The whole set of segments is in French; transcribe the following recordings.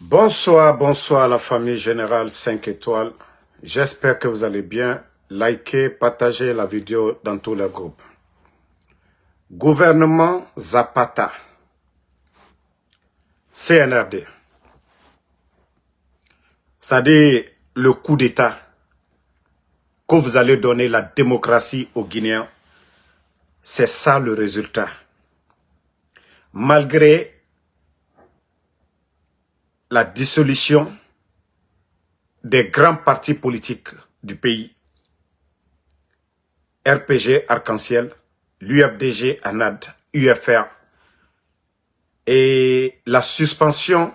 Bonsoir, bonsoir à la famille Générale 5 étoiles. J'espère que vous allez bien. Likez, partagez la vidéo dans tous les groupes. Gouvernement Zapata, CNRD. C'est-à-dire le coup d'État que vous allez donner la démocratie aux Guinéens. C'est ça le résultat. Malgré la dissolution des grands partis politiques du pays, RPG Arc-en-Ciel, l'UFDG ANAD, UFR, et la suspension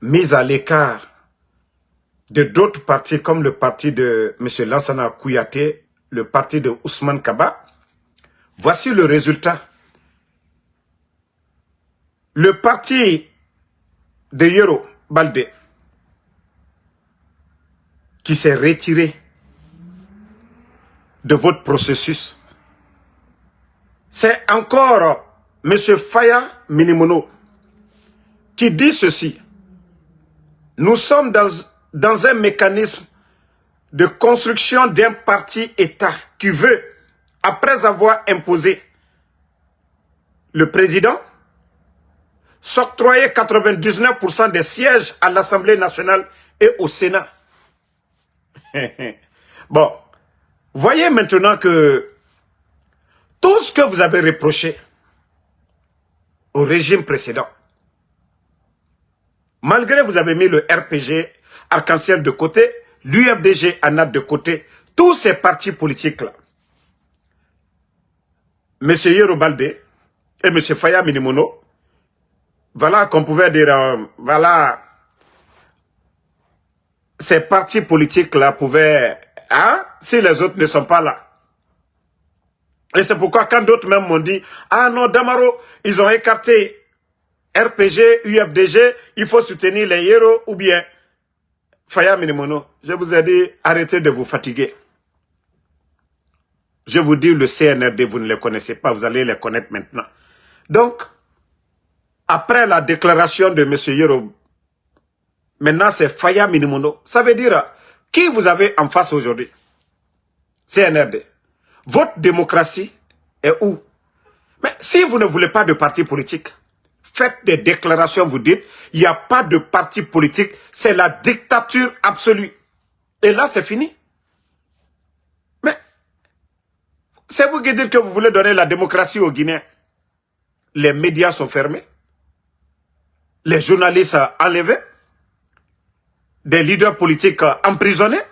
mise à l'écart de d'autres partis comme le parti de M. Lansana Kouyaté, le parti de Ousmane Kaba. Voici le résultat. Le parti de Yoro Baldé, qui s'est retiré de votre processus, c'est encore M. Faya Minimono qui dit ceci. Nous sommes dans un mécanisme de construction d'un parti-État qui veut, après avoir imposé le président, s'octroyer 99% des sièges à l'Assemblée nationale et au Sénat. Bon, voyez maintenant que tout ce que vous avez reproché au régime précédent, malgré que vous avez mis le RPG Arc-en-Ciel de côté, l'UFDG ANAD de côté, tous ces partis politiques-là, M. Yero Baldé et M. Faya Minimono, voilà qu'on pouvait dire, voilà, ces partis politiques-là pouvaient, hein, si les autres ne sont pas là. Et c'est pourquoi quand d'autres même m'ont dit, ah non, Damaro, ils ont écarté RPG, UFDG, il faut soutenir les héros ou bien Faya Minimono. Je vous ai dit, arrêtez de vous fatiguer. Je vous dis, le CNRD, vous ne les connaissez pas, vous allez les connaître maintenant. Donc, après la déclaration de M. Yero, maintenant c'est Faya Minimono. Ça veut dire, qui vous avez en face aujourd'hui? CNRD. Votre démocratie est où? Mais si vous ne voulez pas de parti politique, faites des déclarations, vous dites, il n'y a pas de parti politique, c'est la dictature absolue. Et là, c'est fini. Mais, c'est vous qui dites que vous voulez donner la démocratie aux Guinéens. Les médias sont fermés. Les journalistes enlevés. Des leaders politiques emprisonnés.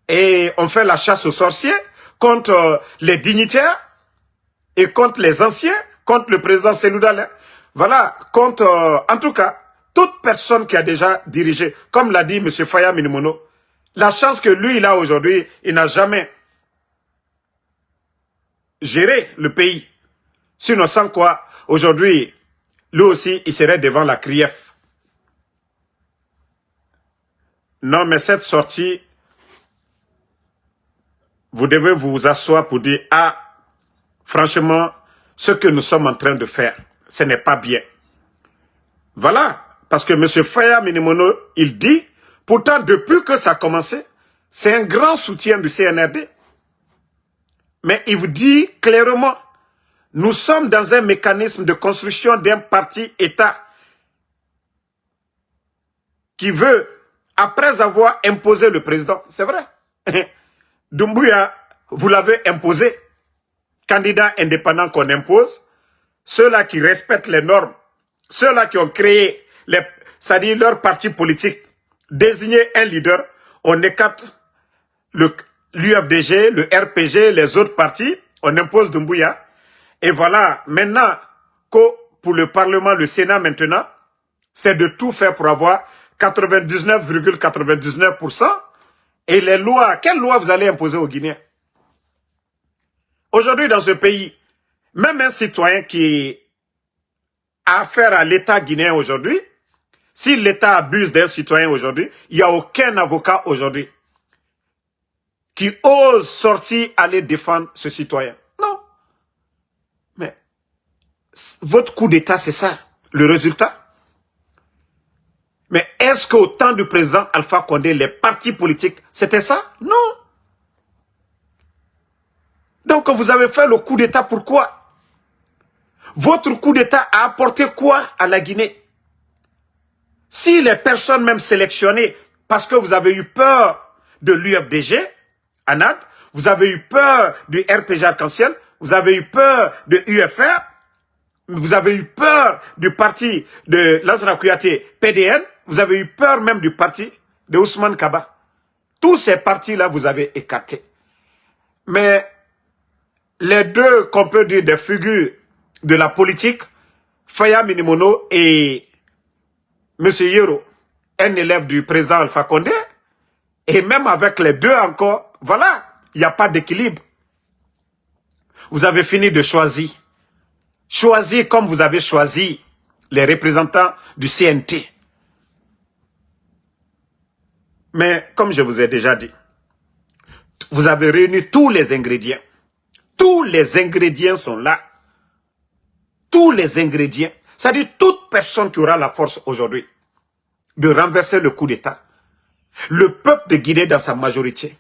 Et on fait la chasse aux sorciers contre les dignitaires et contre les anciens, contre le président Seloudalé. Voilà, contre, en tout cas, toute personne qui a déjà dirigé, comme l'a dit M. Faya Minimono, la chance que lui, il a aujourd'hui, il n'a jamais géré le pays. Sinon, sans quoi, aujourd'hui, lui aussi, il serait devant la CRIEF. Non, mais cette sortie, vous devez vous asseoir pour dire, ah, franchement, ce que nous sommes en train de faire, ce n'est pas bien. Voilà, parce que M. Faya Minimono, il dit, pourtant depuis que ça a commencé, c'est un grand soutien du CNRD. Mais il vous dit clairement, nous sommes dans un mécanisme de construction d'un parti-État qui veut, après avoir imposé le président, c'est vrai, Doumbouya, vous l'avez imposé, candidat indépendant qu'on impose, ceux-là qui respectent les normes, ceux-là qui ont créé, c'est-à-dire leur parti politique, désigner un leader, on écarte l'UFDG, le RPG, les autres partis, on impose Doumbouya. Et voilà, maintenant, que pour le Parlement, le Sénat maintenant, c'est de tout faire pour avoir 99,99%. Et les lois, quelles lois vous allez imposer aux Guinéens? Aujourd'hui, dans ce pays, même un citoyen qui a affaire à l'État guinéen aujourd'hui, si l'État abuse d'un citoyen aujourd'hui, il n'y a aucun avocat aujourd'hui qui ose sortir aller défendre ce citoyen. Non. Mais votre coup d'État, c'est ça, le résultat. Mais est-ce qu'au temps du président Alpha Condé, les partis politiques, c'était ça? Non. Donc vous avez fait le coup d'État, pourquoi? Votre coup d'État a apporté quoi à la Guinée? Si les personnes même sélectionnées, parce que vous avez eu peur de l'UFDG, ANAD, vous avez eu peur du RPG Arc-en-Ciel, vous avez eu peur de UFR, vous avez eu peur du parti de Lansana Kouyaté, PDN, vous avez eu peur même du parti de Ousmane Kaba. Tous ces partis-là, vous avez écartés. Mais les deux, qu'on peut dire, des figures de la politique, Faya Minimono et M. Yero, un élève du président Alpha Condé, et même avec les deux encore, voilà, il n'y a pas d'équilibre. Vous avez fini de choisir. Choisir comme vous avez choisi les représentants du CNT. Mais comme je vous ai déjà dit, vous avez réuni tous les ingrédients. Tous les ingrédients sont là. Tous les ingrédients. C'est-à-dire toute personne qui aura la force aujourd'hui de renverser le coup d'État, le peuple de Guinée dans sa majorité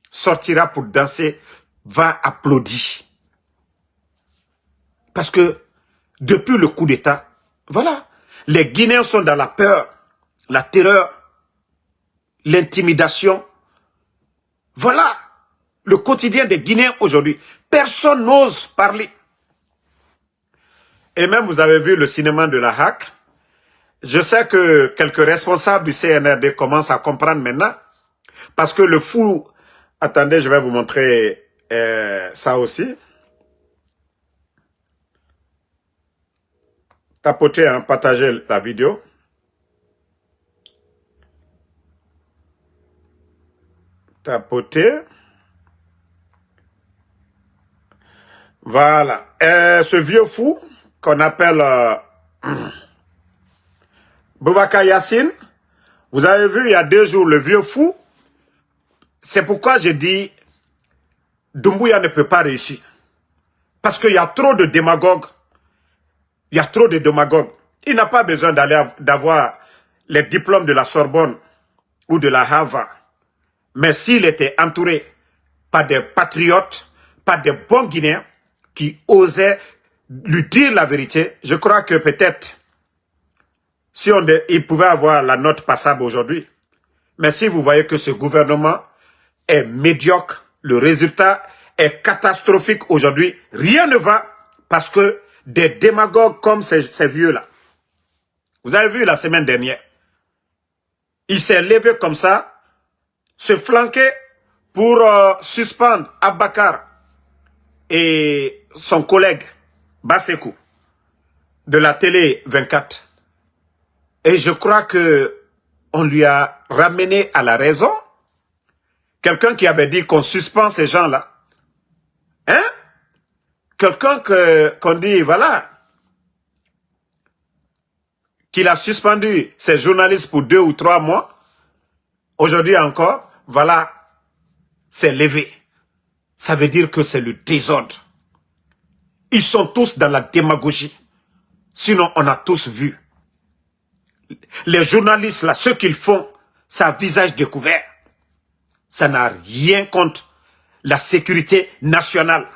sortira pour danser, va applaudir. Parce que depuis le coup d'État, voilà, les Guinéens sont dans la peur, la terreur, l'intimidation. Voilà le quotidien des Guinéens aujourd'hui. Personne n'ose parler. Et même vous avez vu le cinéma de la HAC. Je sais que quelques responsables du CNRD commencent à comprendre maintenant. Parce que le fou... Attendez, je vais vous montrer ça aussi. Tapotez, hein, partagez la vidéo. Tapotez. Voilà. Ce vieux fou qu'on appelle Boubacar Yassine, vous avez vu il y a 2 jours le vieux fou. C'est pourquoi j'ai dit Doumbouya ne peut pas réussir. Parce qu'il y a trop de démagogues. Il y a trop de démagogues. Il n'a pas besoin d'avoir les diplômes de la Sorbonne ou de la Harvard. Mais s'il était entouré par des patriotes, par des bons Guinéens qui osaient lui dire la vérité, je crois que peut-être si il pouvait avoir la note passable aujourd'hui. Mais si vous voyez que ce gouvernement est médiocre, le résultat est catastrophique aujourd'hui, rien ne va parce que des démagogues comme ces vieux-là. Vous avez vu la semaine dernière, il s'est levé comme ça, se flanquer pour suspendre Abakar et son collègue Basekou de la télé 24. Et je crois que on lui a ramené à la raison. Quelqu'un qui avait dit qu'on suspend ces gens-là. Hein? Quelqu'un qu'on dit, voilà, qu'il a suspendu ces journalistes pour 2 ou 3 mois. Aujourd'hui encore, voilà, c'est levé. Ça veut dire que c'est le désordre. Ils sont tous dans la démagogie. Sinon, on a tous vu. Les journalistes, là, ce qu'ils font, c'est à visage découvert. Ça n'a rien contre la sécurité nationale.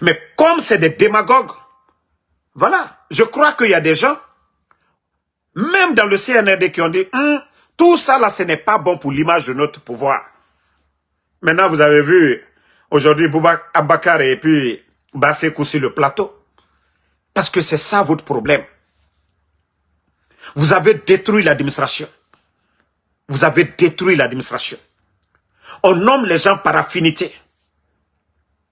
Mais comme c'est des démagogues, voilà, je crois qu'il y a des gens, même dans le CNRD, qui ont dit, tout ça là, ce n'est pas bon pour l'image de notre pouvoir. Maintenant, vous avez vu, aujourd'hui, Boubacar Abakar et puis Basekou sur le plateau. Parce que c'est ça votre problème. Vous avez détruit l'administration. Vous avez détruit l'administration. On nomme les gens par affinité.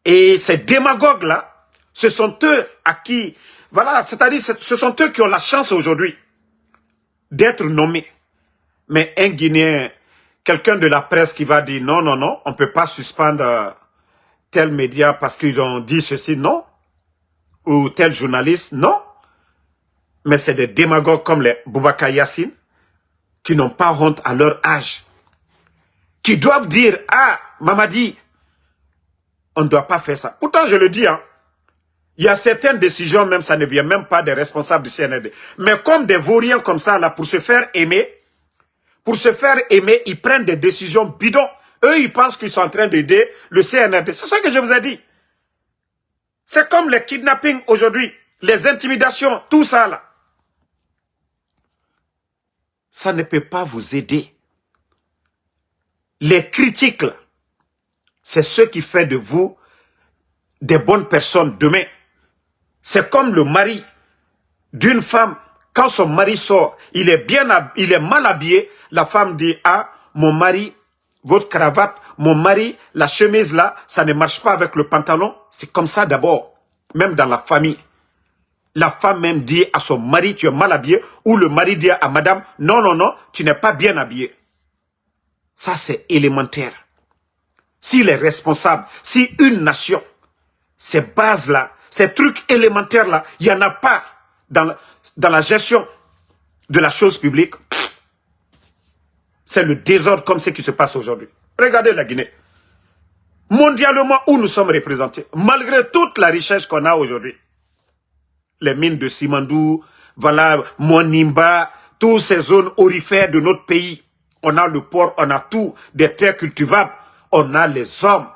Et ces démagogues-là, ce sont eux à qui... Voilà, c'est-à-dire, ce sont eux qui ont la chance aujourd'hui d'être nommés. Mais un Guinéen, quelqu'un de la presse qui va dire non, non, non, on ne peut pas suspendre tel média parce qu'ils ont dit ceci, non. Ou tel journaliste, non. Mais c'est des démagogues comme les Boubacar Yassine qui n'ont pas honte à leur âge. Qui doivent dire, ah, Mamadi, on ne doit pas faire ça. Pourtant, je le dis, hein, il y a certaines décisions, même ça ne vient même pas des responsables du CNRD. Mais comme des vauriens comme ça, là, pour se faire aimer, pour se faire aimer, ils prennent des décisions bidons. Eux, ils pensent qu'ils sont en train d'aider le CNRD. C'est ce que je vous ai dit. C'est comme les kidnappings aujourd'hui, les intimidations, tout ça là. Ça ne peut pas vous aider. Les critiques là, c'est ce qui fait de vous des bonnes personnes demain. C'est comme le mari d'une femme. Quand son mari sort, il est mal habillé. La femme dit, ah, mon mari, votre cravate, mon mari, la chemise là, ça ne marche pas avec le pantalon. C'est comme ça d'abord, même dans la famille. La femme même dit à son mari, tu es mal habillé, ou le mari dit à madame, non, non, non, tu n'es pas bien habillé. Ça, c'est élémentaire. S'il est responsable, si une nation, ces bases-là, ces trucs élémentaires-là, il n'y en a pas dans la gestion de la chose publique, c'est le désordre comme ce qui se passe aujourd'hui. Regardez la Guinée. Mondialement, où nous sommes représentés, malgré toute la richesse qu'on a aujourd'hui. Les mines de Simandou, voilà, Monimba, toutes ces zones aurifères de notre pays. On a le port, on a tout, des terres cultivables, on a les hommes.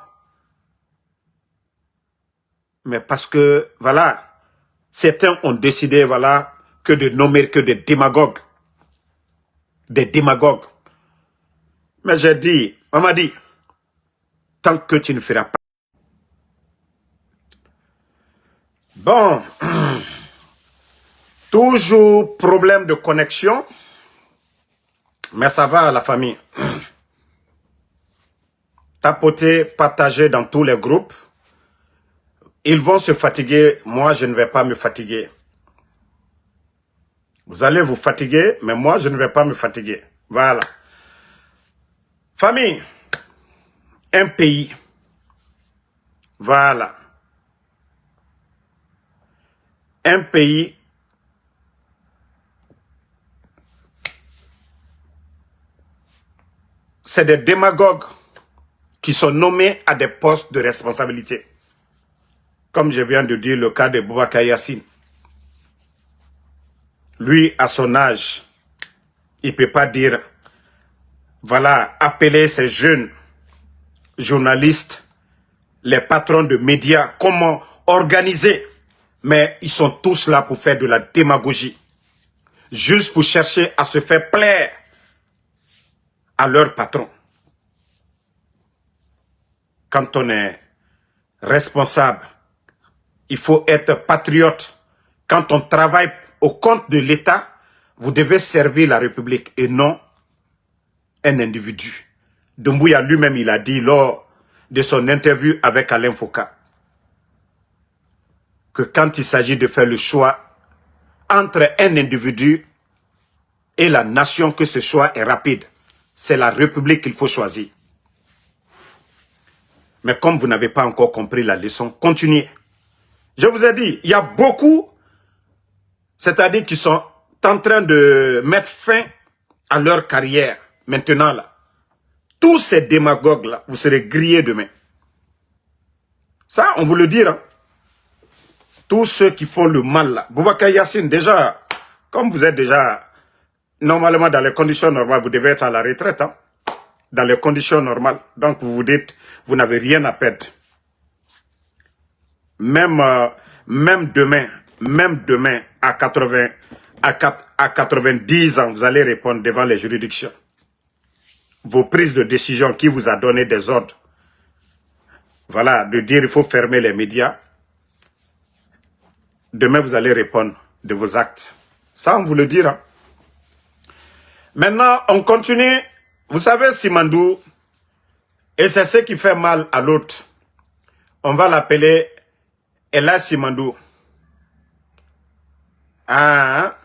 Mais parce que, voilà, certains ont décidé, voilà, que de nommer que des démagogues. Des démagogues. Mais j'ai dit, on m'a dit, tant que tu ne feras pas. Bon, toujours problème de connexion, mais ça va la famille. Tapoter, partager dans tous les groupes. Ils vont se fatiguer, moi je ne vais pas me fatiguer. Vous allez vous fatiguer, mais moi je ne vais pas me fatiguer. Voilà. Famille, un pays. Voilà. Un pays. C'est des démagogues qui sont nommés à des postes de responsabilité. Comme je viens de dire le cas de Boubacar Yassine. Lui, à son âge, il ne peut pas dire, voilà, appeler ces jeunes journalistes, les patrons de médias, comment organiser. Mais ils sont tous là pour faire de la démagogie. Juste pour chercher à se faire plaire à leur patron. Quand on est responsable, il faut être patriote. Quand on travaille au compte de l'État, vous devez servir la République et non un individu. Doumbouya lui-même, il a dit lors de son interview avec Alain Foucault que quand il s'agit de faire le choix entre un individu et la nation, que ce choix est rapide. C'est la République qu'il faut choisir. Mais comme vous n'avez pas encore compris la leçon, continuez. Je vous ai dit, il y a beaucoup, c'est-à-dire qui sont en train de mettre fin à leur carrière. Maintenant, là, tous ces démagogues-là, vous serez grillés demain. Ça, on vous le dit, hein. Tous ceux qui font le mal, là. Boubacar Yassine, déjà, comme vous êtes déjà, normalement, dans les conditions normales, vous devez être à la retraite, hein. Dans les conditions normales. Donc, vous vous dites, vous n'avez rien à perdre. Même demain, à 90 ans, vous allez répondre devant les juridictions. Vos prises de décision qui vous a donné des ordres. Voilà, de dire il faut fermer les médias. Demain, vous allez répondre de vos actes. Ça, on vous le dira. Maintenant, on continue. Vous savez, Simandou, et c'est ce qui fait mal à l'autre. On va l'appeler Ella Simandou. Ah,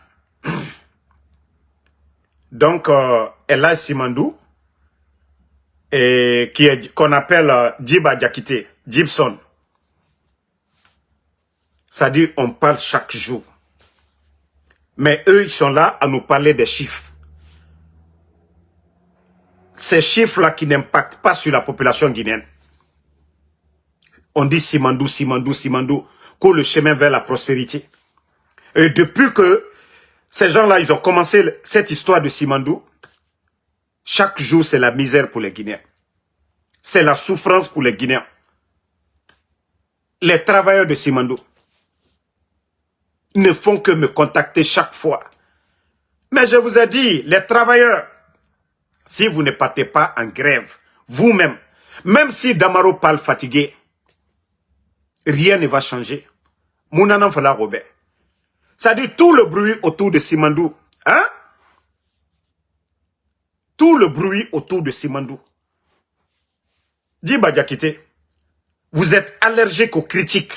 donc, Ella Simandou, et qu'on appelle Djiba Diakité, Gibson. C'est-à-dire, on parle chaque jour. Mais eux, ils sont là à nous parler des chiffres. Ces chiffres-là qui n'impactent pas sur la population guinéenne. On dit Simandou, Simandou, Simandou, court le chemin vers la prospérité. Et depuis que ces gens-là, ils ont commencé cette histoire de Simandou, Chaque jour, c'est la misère pour les Guinéens. C'est la souffrance pour les Guinéens. Les travailleurs de Simandou ne font que me contacter chaque fois. Mais je vous ai dit, les travailleurs, si vous ne partez pas en grève, vous-même, même si Damaro parle fatigué, rien ne va changer. Mounana Fala Robert. Ça dit tout le bruit autour de Simandou. Hein? Tout le bruit autour de Simandou. Djiba Diakité, vous êtes allergique aux critiques.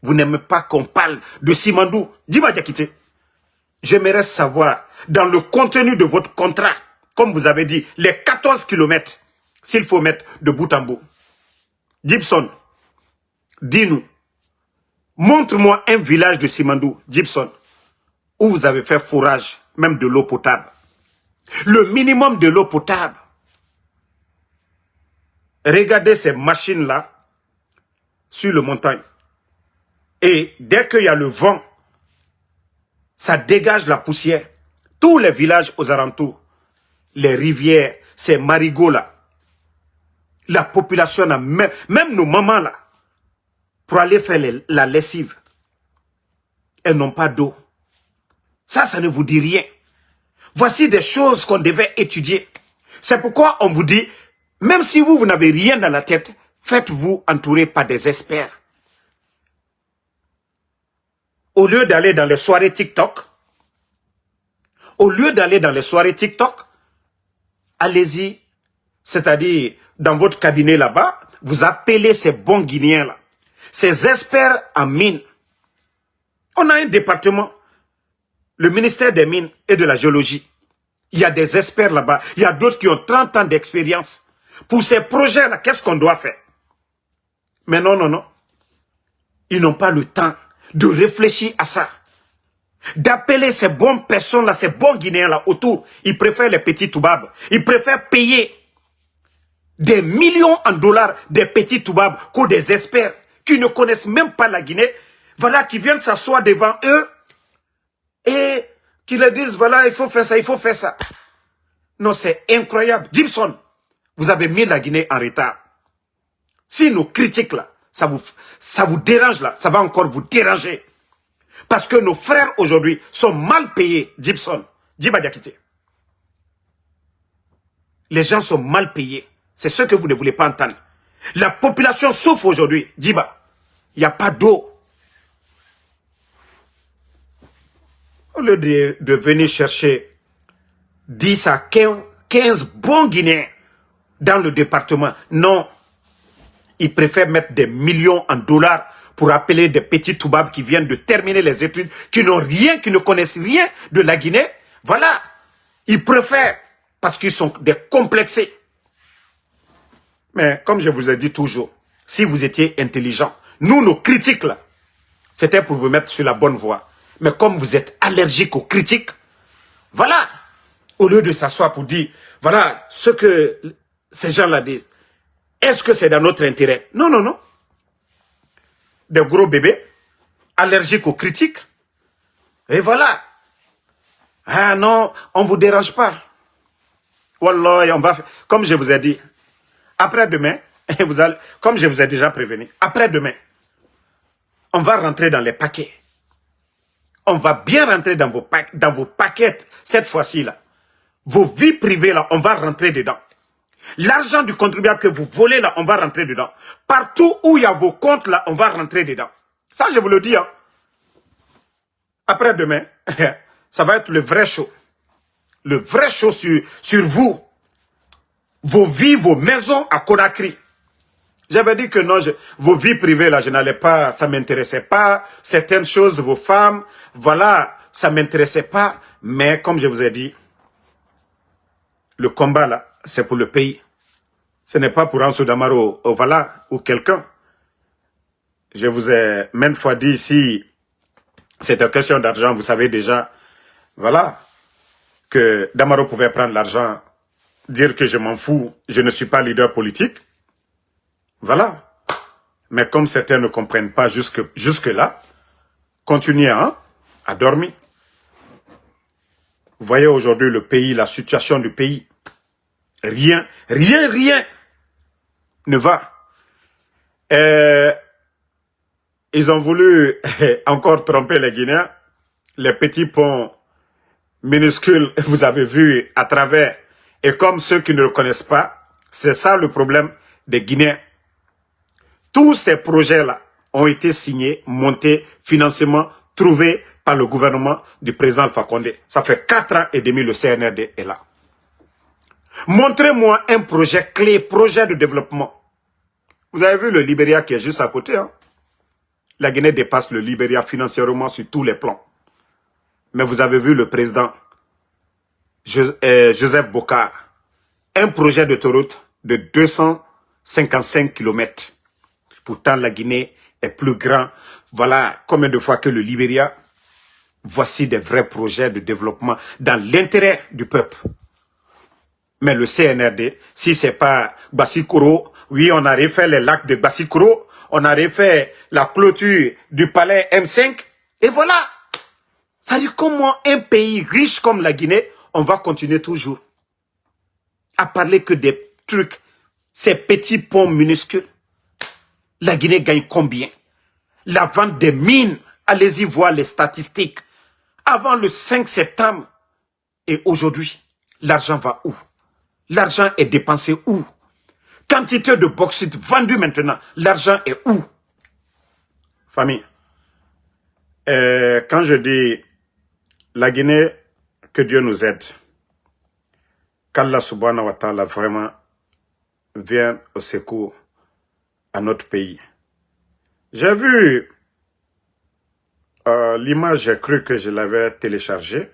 Vous n'aimez pas qu'on parle de Simandou. Djiba Diakité, j'aimerais savoir, dans le contenu de votre contrat, comme vous avez dit, les 14 kilomètres, s'il faut mettre de bout en bout. Gibson, dis-nous, montre-moi un village de Simandou, Gibson, où vous avez fait fourrage, même de l'eau potable. Le minimum de l'eau potable. Regardez ces machines-là sur le montagne. Et dès qu'il y a le vent, ça dégage la poussière. Tous les villages aux alentours, les rivières, ces marigots-là, la population, a même nos mamans-là, pour aller faire la lessive, elles n'ont pas d'eau. Ça ne vous dit rien. Voici des choses qu'on devait étudier. C'est pourquoi on vous dit, même si vous n'avez rien dans la tête, faites-vous entourer par des experts. Au lieu d'aller dans les soirées TikTok, allez-y, c'est-à-dire dans votre cabinet là-bas, vous appelez ces bons Guinéens-là, ces experts en mines. On a un département, le ministère des Mines et de la Géologie. Il y a des experts là-bas, il y a d'autres qui ont 30 ans d'expérience. Pour ces projets-là, qu'est-ce qu'on doit faire? Mais non. Ils n'ont pas le temps de réfléchir à ça. D'appeler ces bonnes personnes-là, ces bons Guinéens-là autour. Ils préfèrent les petits toubabs. Ils préfèrent payer des millions en dollars des petits toubabs que des experts qui ne connaissent même pas la Guinée. Voilà, qui viennent s'asseoir devant eux et qui leur disent, voilà, il faut faire ça, il faut faire ça. Non, c'est incroyable. Gibson, vous avez mis la Guinée en retard. Si nos critiques là, ça vous dérange là, ça va encore vous déranger. Parce que nos frères aujourd'hui sont mal payés, Gibson, Djiba Diakité. Les gens sont mal payés. C'est ce que vous ne voulez pas entendre. La population souffre aujourd'hui, Djiba. Il n'y a pas d'eau. Au lieu de venir chercher 10 à 15 bons Guinéens dans le département, non. Ils préfèrent mettre des millions en dollars pour appeler des petits toubabs qui viennent de terminer les études, qui n'ont rien, qui ne connaissent rien de la Guinée. Voilà. Ils préfèrent parce qu'ils sont des complexés. Mais comme je vous ai dit toujours, si vous étiez intelligent, nous, nos critiques là, c'était pour vous mettre sur la bonne voie. Mais comme vous êtes allergique aux critiques, voilà. Au lieu de s'asseoir pour dire, voilà ce que ces gens-là disent. Est-ce que c'est dans notre intérêt? Non. Des gros bébés, allergiques aux critiques. Et voilà. Ah non, on ne vous dérange pas. Wallah, on va faire, comme je vous ai dit, après-demain, comme je vous ai déjà prévenu, après-demain, on va rentrer dans les paquets. On va bien rentrer dans vos paquets cette fois-ci là. Vos vies privées là, on va rentrer dedans. L'argent du contribuable que vous volez là, on va rentrer dedans. Partout où il y a vos comptes là, on va rentrer dedans. Ça, je vous le dis. Hein. Après-demain, ça va être le vrai show. Le vrai show sur vous. Vos vies, vos maisons à Conakry. J'avais dit que non, vos vies privées là, je n'allais pas, ça ne m'intéressait pas. Certaines choses, vos femmes, voilà, ça ne m'intéressait pas. Mais comme je vous ai dit, le combat là, c'est pour le pays. Ce n'est pas pour Ansou Damaro, voilà, ou quelqu'un. Je vous ai maintes fois dit ici, c'est une question d'argent, vous savez déjà, voilà, que Damaro pouvait prendre l'argent, dire que je m'en fous, je ne suis pas leader politique. Voilà. Mais comme certains ne comprennent pas jusque-là, continuez à dormir. Vous voyez aujourd'hui le pays, la situation du pays. Rien ne va. Ils ont voulu encore tromper les Guinéens. Les petits ponts minuscules, vous avez vu à travers. Et comme ceux qui ne le connaissent pas, c'est ça le problème des Guinéens. Tous ces projets-là ont été signés, montés, financement, trouvés par le gouvernement du président Alpha Condé. Ça fait 4 ans et demi le CNRD est là. Montrez-moi un projet clé, projet de développement. Vous avez vu le Libéria qui est juste à côté. Hein? La Guinée dépasse le Libéria financièrement sur tous les plans. Mais vous avez vu le président Joseph Bocar. Un projet d'autoroute de 255 km. Pourtant, la Guinée est plus grand. Voilà combien de fois que le Libéria. Voici des vrais projets de développement dans l'intérêt du peuple. Mais le CNRD, si c'est pas Bassikoro, oui, on a refait les lacs de Bassikoro, on a refait la clôture du palais M5, et voilà. Ça dit comment un pays riche comme la Guinée, on va continuer toujours à parler que des trucs, ces petits ponts minuscules. La Guinée gagne combien? La vente des mines, allez-y voir les statistiques. Avant le 5 septembre, et aujourd'hui, l'argent va où? L'argent est dépensé où? Quantité de bauxite vendue maintenant, l'argent est où? Famille, quand je dis la Guinée, que Dieu nous aide, qu'Allah subhanahu wa ta'ala vraiment vienne au secours à notre pays. J'ai vu l'image, j'ai cru que je l'avais téléchargée.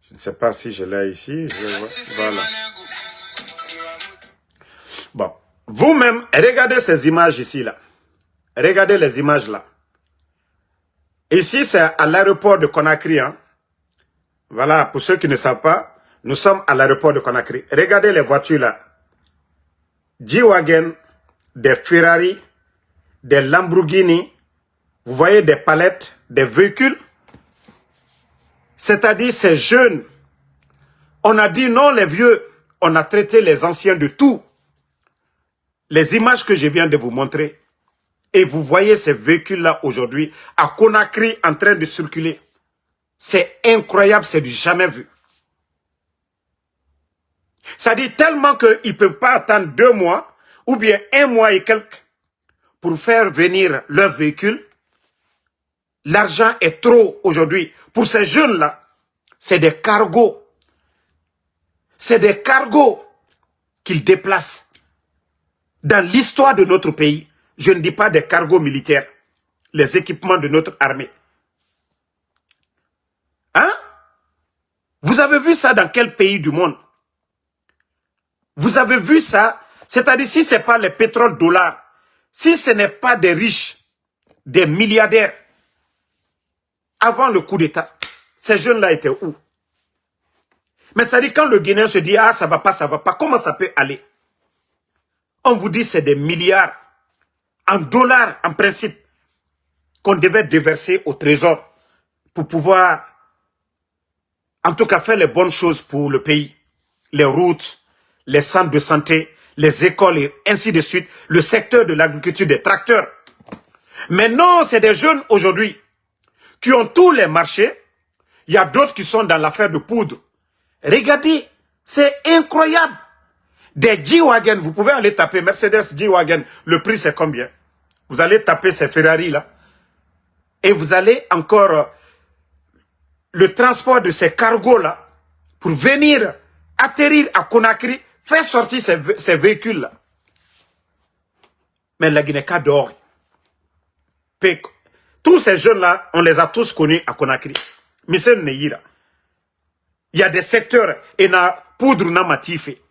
Je ne sais pas si je l'ai ici. Voilà. Bon. Vous-même, regardez ces images ici, là. Regardez les images là. Ici, c'est à l'aéroport de Conakry. Hein. Voilà, pour ceux qui ne savent pas, nous sommes à l'aéroport de Conakry. Regardez les voitures là. G-Wagon, des Ferrari, des Lamborghini. Vous voyez des palettes, des véhicules. C'est-à-dire ces jeunes. On a dit non les vieux. On a traité les anciens de tout. Les images que je viens de vous montrer. Et vous voyez ces véhicules-là aujourd'hui à Conakry en train de circuler. C'est incroyable, c'est du jamais vu. Ça dit tellement qu'ils ne peuvent pas attendre 2 mois ou bien 1 mois et quelques pour faire venir leur véhicule. L'argent est trop aujourd'hui. Pour ces jeunes-là, c'est des cargos. C'est des cargos qu'ils déplacent. Dans l'histoire de notre pays, je ne dis pas des cargos militaires, les équipements de notre armée. Hein? Vous avez vu ça dans quel pays du monde? Vous avez vu ça? C'est-à-dire si ce n'est pas les pétroles dollars, si ce n'est pas des riches, des milliardaires, avant le coup d'État, ces jeunes-là étaient où? Mais ça dit quand le Guinéen se dit, ah ça va pas, comment ça peut aller? On vous dit c'est des milliards en dollars en principe qu'on devait déverser au trésor pour pouvoir en tout cas faire les bonnes choses pour le pays. Les routes, les centres de santé, les écoles et ainsi de suite, le secteur de l'agriculture, des tracteurs. Mais non, c'est des jeunes aujourd'hui qui ont tous les marchés. Il y a d'autres qui sont dans l'affaire de poudre. Regardez, c'est incroyable. Des G-Wagon, vous pouvez aller taper Mercedes G-Wagon, le prix c'est combien? Vous allez taper ces Ferrari là. Et vous allez encore le transport de ces cargos là pour venir atterrir à Conakry, faire sortir ces véhicules là. Mais la Guinée-Ca dort. Tous ces jeunes là, on les a tous connus à Conakry. Michel Neyira. Il y a des secteurs, et na poudre na matifé.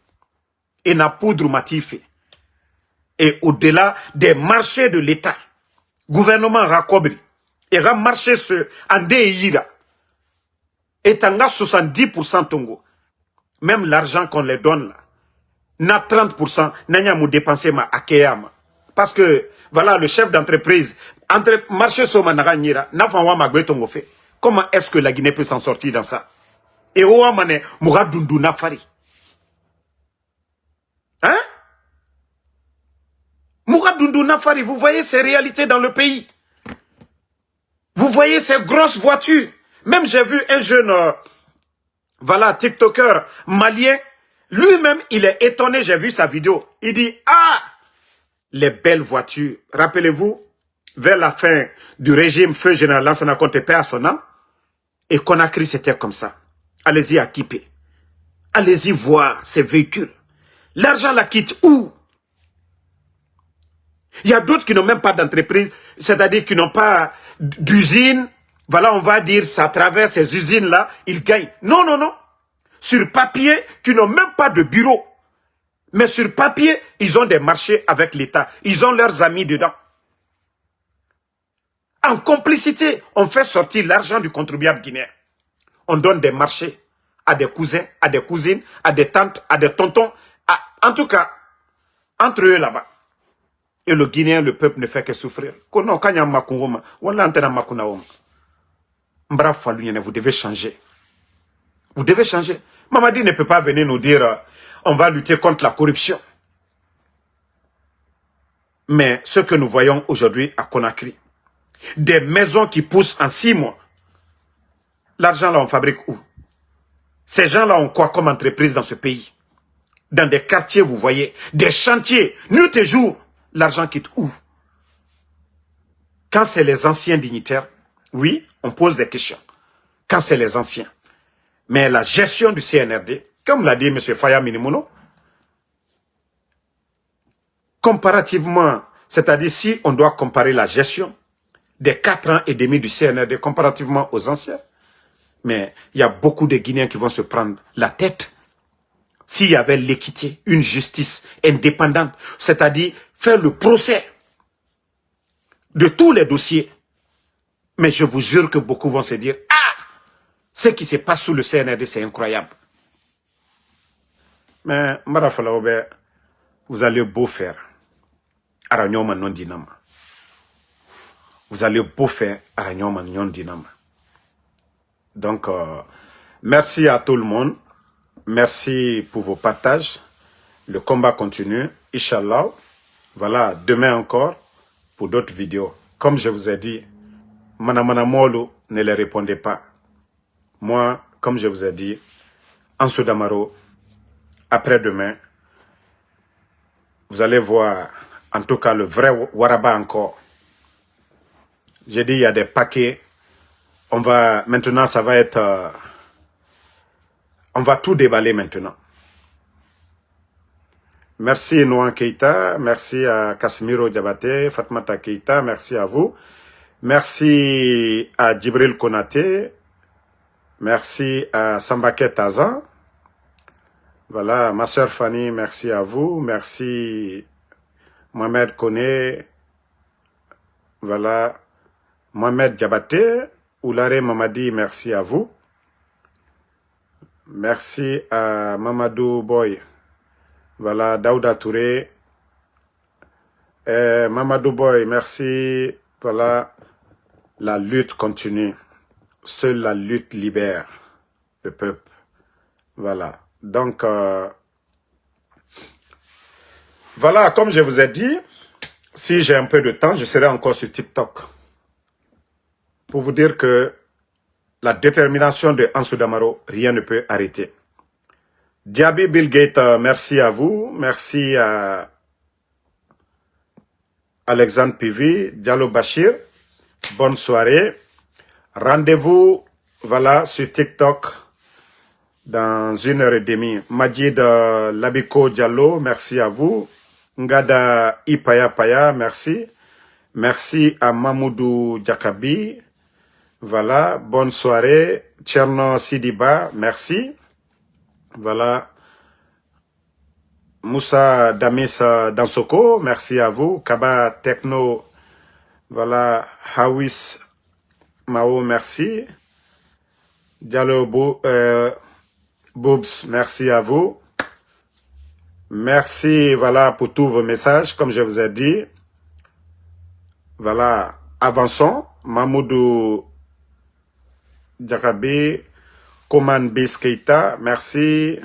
Et na poudre matifé. Et au-delà des marchés de l'État, gouvernement Rakobri, et ra marché ce Ande Yira, et tanga 70% Tongo. Même l'argent qu'on les donne là, na 30%, n'a mou dépensé ma akeyama. Parce que, voilà, le chef d'entreprise, entre marché soma nara n'a pas ma Tongo fait. Comment est-ce que la Guinée peut s'en sortir dans ça? Et Ouamane Moura Dundu Nafari. Hein? Mouradou Nafari, vous voyez ces réalités dans le pays. Vous voyez ces grosses voitures. Même j'ai vu un jeune, voilà, TikToker malien. Lui-même, il est étonné, j'ai vu sa vidéo. Il dit, ah, les belles voitures. Rappelez-vous, vers la fin du régime feu général Lansana Conté paix à son âme, et Conakry, c'était comme ça. Allez-y à Kipé. Allez-y voir ces véhicules. L'argent la quitte où? Il y a d'autres qui n'ont même pas d'entreprise, c'est-à-dire qui n'ont pas d'usine. Voilà, on va dire, ça à travers ces usines-là, ils gagnent. Non, non, non. Sur papier, qui n'ont même pas de bureau. Mais sur papier, ils ont des marchés avec l'État. Ils ont leurs amis dedans. En complicité, on fait sortir l'argent du contribuable guinéen. On donne des marchés à des cousins, à des cousines, à des tantes, à des tontons. En tout cas, entre eux là-bas. Et le Guinéen, le peuple ne fait que souffrir. Vous devez changer. Vous devez changer. Mamadi ne peut pas venir nous dire on va lutter contre la corruption. Mais ce que nous voyons aujourd'hui à Conakry, des maisons qui poussent en 6 mois, l'argent là on fabrique où? Ces gens-là ont quoi comme entreprise dans ce pays? Dans des quartiers, vous voyez, des chantiers, nuit et jour. L'argent quitte où? Quand c'est les anciens dignitaires, oui, on pose des questions. Quand c'est les anciens. Mais la gestion du CNRD, comme l'a dit M. Faya Minimono, comparativement, c'est-à-dire si on doit comparer la gestion des 4 ans et demi du CNRD comparativement aux anciens, mais il y a beaucoup de Guinéens qui vont se prendre la tête. S'il y avait l'équité, une justice indépendante, c'est-à-dire faire le procès de tous les dossiers. Mais je vous jure que beaucoup vont se dire, ah, ce qui se passe sous le CNRD, c'est incroyable. Mais, Marafalaoube, vous allez beau faire. Aranyoma non dinama. Vous allez beau faire. Aranyoma non dinama. Donc, merci à tout le monde. Merci pour vos partages. Le combat continue. Inch'Allah. Voilà, demain encore pour d'autres vidéos. Comme je vous ai dit, Manamana Molo, ne les répondez pas. Moi, comme je vous ai dit, Ansou Damaro, après-demain, vous allez voir, en tout cas, le vrai Waraba encore. J'ai dit, il y a des paquets. Maintenant, ça va être... on va tout déballer maintenant. Merci Nouan Keita, merci à Casimiro Diabaté, Fatmata Keita, merci à vous. Merci à Djibril Konaté, merci à Sambake Tazan. Voilà, ma soeur Fanny, merci à vous. Merci Mohamed Kone. Voilà, Mohamed Diabaté, Oulare Mamadi, merci à vous. Merci à Mamadou Boy. Voilà, Daouda Touré. Mamadou Boy, merci. Voilà, la lutte continue. Seule la lutte libère le peuple. Voilà. Donc, voilà, comme je vous ai dit, si j'ai un peu de temps, je serai encore sur TikTok. Pour vous dire que la détermination de Ansou Damaro, rien ne peut arrêter. Diaby Bill Gates, merci à vous. Merci à Alexandre Pivi, Diallo Bachir. Bonne soirée. Rendez-vous, voilà, sur TikTok dans 1h30. Majid Labiko Diallo, merci à vous. Ngada Ipaya Paya, merci. Merci à Mamoudou Diakabi. Voilà, bonne soirée. Tcherno Sidiba, merci. Voilà. Moussa Damis Dansoko, merci à vous. Kaba Techno, voilà. Hawis Mao, merci. Diallo Boobs, merci à vous. Merci, voilà, pour tous vos messages, comme je vous ai dit. Voilà, avançons. Mamoudou Diakabi, Koman Biskeita, merci.